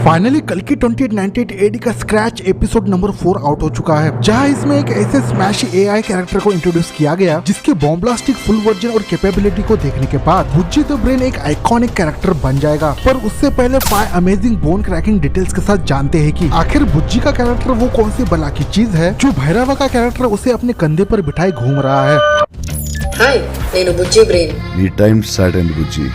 Finally कल की 2898 AD का स्क्रैच एपिसोड नंबर 4 आउट हो चुका है, जहां इसमें एक ऐसे स्मैश एआई कैरेक्टर को इंट्रोड्यूस किया गया जिसके बॉम्ब्लास्टिक फुल वर्जन और कैपेबिलिटी को देखने के बाद बुज्जी द ब्रेन एक आइकॉनिक कैरेक्टर बन जाएगा। पर उससे पहले 5 अमेजिंग बोन क्रैकिंग डिटेल्स के साथ जानते हैं कि आखिर बुज्जी का कैरेक्टर वो कौन सी बला की चीज है जो भैरवा का कैरेक्टर उसे अपने कंधे पर बिठाए घूम रहा है। हाय, నేను బుజ్జి బ్రెయిన్। నీ టైం స్టార్ట్ అయింది Bujji.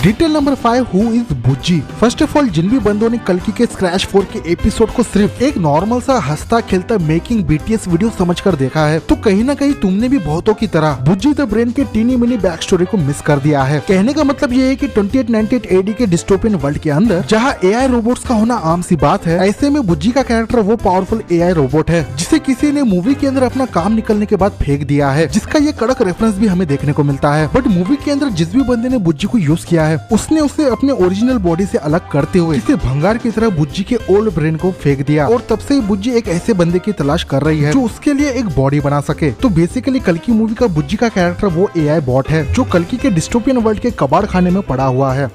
Detail number 5, who is Bujji. First of all जिन भी बंदों ने कल्कि के स्क्रैच 4 के एपिसोड को सिर्फ एक नॉर्मल सा हंसता खेलता मेकिंग बीटीएस वीडियो समझकर देखा है, तो कहीं ना कहीं तुमने भी बहुतों की तरह बुज्जी द ब्रेन के टीनी मिनी बैक स्टोरी को मिस कर दिया है। कहने का मतलब ये है कि 2898 एडी के डिस्टोपियन वर्ल्ड के अंदर जहाँ एआई रोबोट्स का होना आम सी बात है, ऐसे में बुज्जी का कैरेक्टर वो पावरफुल एआई रोबोट है जिसे किसी ने मूवी के अंदर अपना काम निकलने के बाद फेंक दिया है, जिसका ये कड़क रेफरेंस भी हमें देखने को मिलता है। बट मूवी के अंदर जिस भी बंदे ने बुज्जी को यूज किया है उसने उसे अपने ओरिजिनल बॉडी से अलग करते हुए इसे भंगार की तरह बुज्जी के ओल्ड ब्रेन को फेंक दिया, और तब से बुज्जी एक ऐसे बंदे की तलाश कर रही है जो उसके लिए एक बॉडी बना सके। तो बेसिकली कल्कि मूवी का बुज्जी का कैरेक्टर वो एआई बॉट है जो कल्कि के डिस्टोपियन वर्ल्ड के कबाड़ खाने में पड़ा हुआ है।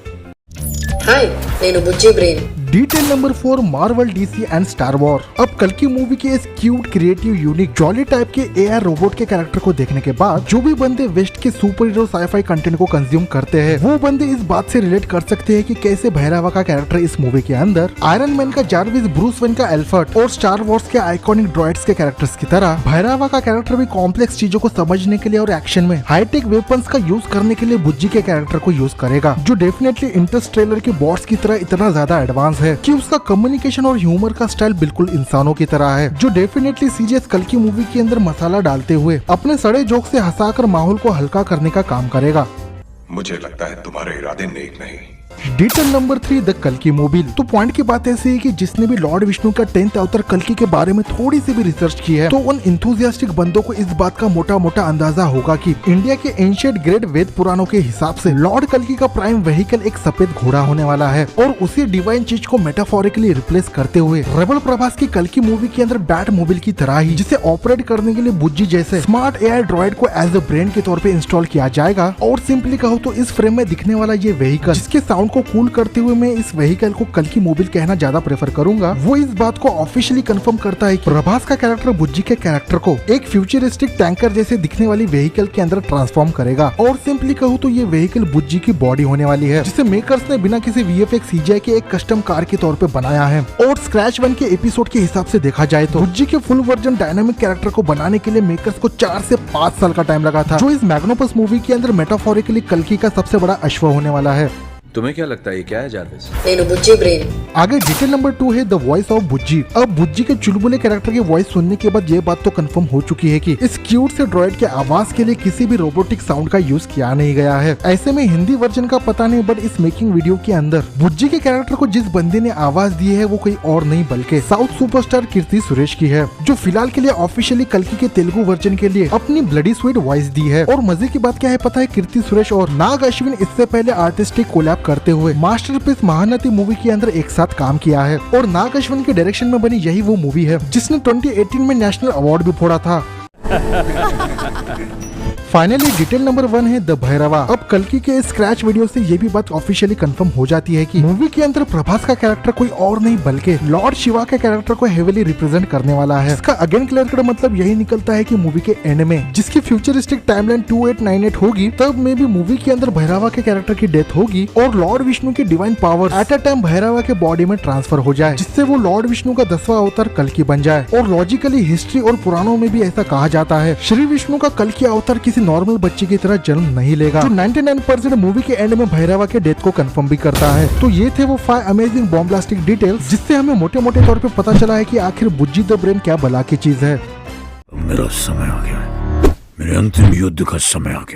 हाय, నేను Bujji brain. Detail number 4, Marvel, DC and Star War. अब कल्कि मूवी के इस cute creative unique jolly type के एआर रोबोट के कैरेक्टर को देखने के बाद जो भी बंदे वेस्ट के सुपर हीरो साईफाई कंटेंट को कंज्यूम करते हैं वो बंदे इस बात से रिलेट कर सकते हैं कि कैसे भैरवा का कैरेक्टर इस मूवी के अंदर आयरन मैन का जार्विस, ब्रूस वेन का एल्फर्ट और स्टार वॉर्स के आइकॉनिक ड्रॉइड्स के कैरेक्टर्स की तरह भैरवा का कैरेक्टर भी कॉम्प्लेक्स चीजों को समझने के लिए और एक्शन में हाईटेक वेपन्स का यूज करने के लिए बुज्जी के कैरेक्टर को यूज करेगा, जो डेफिनेटली इंटरस्टेलर के बॉट्स की तरह इतना ज्यादा एडवांस है कि उसका कम्युनिकेशन और ह्यूमर का स्टाइल बिल्कुल इंसानों की तरह है, जो डेफिनेटली सीरियस कल्कि मूवी के अंदर मसाला डालते हुए अपने सड़े जोक से हंसाकर माहौल को हल्का करने का काम करेगा। मुझे लगता है तुम्हारे इरादे नेक नहीं। डिटेल नंबर 3, द कल्कि मोबाइल। तो पॉइंट की बात ऐसी है कि जिसने भी लॉर्ड विष्णु का 10th अवतार कल्कि के बारे में थोड़ी सी भी रिसर्च की है तो उन इंथुजियास्टिक बंदों को इस बात का मोटा मोटा अंदाजा होगा कि इंडिया के एंशिएंट ग्रेट वेद पुराणों के हिसाब से लॉर्ड कल्कि का प्राइम व्हीकल एक सफेद घोड़ा होने वाला है, और उसी डिवाइन चीज को मेटाफोरिकली रिप्लेस करते हुए रेबल प्रभास की कल्कि मूवी के अंदर बैट मोबाइल की तरह ही जिसे ऑपरेट करने के लिए बुज्जी जैसे स्मार्ट एआई ड्रॉइड को एज अ ब्रेन के तौर पे इंस्टॉल किया जाएगा। और सिंपली कहो तो इस फ्रेम में दिखने वाला ये व्हीकल जिसके साउंड को कूल करते हुए मैं इस व्हीकल को कल्कि मोबाइल कहना ज्यादा प्रेफर करूंगा, वो इस बात को ऑफिशियली कंफर्म करता है कि प्रभास का कैरेक्टर बुज्जी के कैरेक्टर को एक फ्यूचरिस्टिक टैंकर जैसे दिखने वाली व्हीकल के अंदर ट्रांसफॉर्म करेगा। और सिंपली कहूँ तो ये व्हीकल बुज्जी की बॉडी होने वाली है जिसे मेकर्स ने बिना किसी वीएफएक्स सीजीआई के एक कस्टम कार के तौर पे बनाया है। और स्क्रैच 1 के एपिसोड के हिसाब से देखा जाए तो बुज्जी के फुल वर्जन डायनामिक कैरेक्टर को बनाने के लिए मेकर्स को 4 से 5 साल का टाइम लगा था, जो इस मैग्नोपस मूवी के अंदर मेटाफोरिकली कल्कि का सबसे बड़ा अश्व होने वाला है। तुम्हें क्या लगता है ये क्या है जारविस? నేను బుజ్జి ब्रेन। आगे डिटेल नंबर 2 है द वॉइस ऑफ बुज्जी। अब बुज्जी के चुलबुले कैरेक्टर की वॉइस सुनने के बाद ये बात तो कंफर्म हो चुकी है कि इस क्यूट से ड्रॉइड के आवाज के लिए किसी भी रोबोटिक साउंड का यूज किया नहीं गया है। ऐसे में हिंदी वर्जन का पता नहीं, बट इस मेकिंग वीडियो के अंदर बुज्जी के कैरेक्टर को जिस बंदे ने आवाज दी है वो कोई और नहीं बल्कि साउथ सुपरस्टार कीर्ति सुरेश की है, जो फिलहाल के लिए ऑफिशियली कल्कि के तेलुगु वर्जन के लिए अपनी ब्लडी स्वीट वॉइस दी है। और मजे की बात क्या है पता है, कीर्ति सुरेश और नाग अश्विन इससे पहले आर्टिस्टिक कोलैब करते हुए मास्टरपीस महानती मूवी के अंदर एक साथ काम किया है, और नाग अश्विन के डायरेक्शन में बनी यही वो मूवी है जिसने 2018 में नेशनल अवार्ड भी फोड़ा था। फाइनली डिटेल नंबर 1 है द भैरवा। अब कल्कि के स्क्रैच वीडियो से ये भी बात ऑफिशियली कंफर्म हो जाती है कि मूवी के अंदर प्रभास का कैरेक्टर कोई और नहीं बल्कि लॉर्ड शिवा के कैरेक्टर को हेवीली रिप्रेजेंट करने वाला है। इसका अगेन क्लियर कट मतलब यही निकलता है कि मूवी के एंड में जिसकी फ्यूचरिस्टिक टाइमलाइन 2898 होगी तब में भी मूवी के अंदर भैरवा के कैरेक्टर की डेथ होगी और लॉर्ड विष्णु की divine power at a time Bhairava के बॉडी में ट्रांसफर हो जाए, जिससे वो लॉर्ड विष्णु का 10वां अवतार कल्कि बन जाए। और लॉजिकली हिस्ट्री और पुराणों में भी ऐसा कहा जाता है श्री विष्णु का कल्कि अवतार किसी नॉर्मल बच्चे की तरह जन्म नहीं लेगा, जो 99% मूवी के एंड में भैरवा के डेथ को कंफर्म भी करता है। तो ये थे वो 5 अमेजिंग बॉम्ब्लास्टिक डिटेल्स जिससे हमें मोटे मोटे तौर पे पता चला है कि आखिर बुज्जी द ब्रेन क्या बला की चीज है। मेरा समय आ गया है, मेरे अंतिम युद्ध का समय आ गया।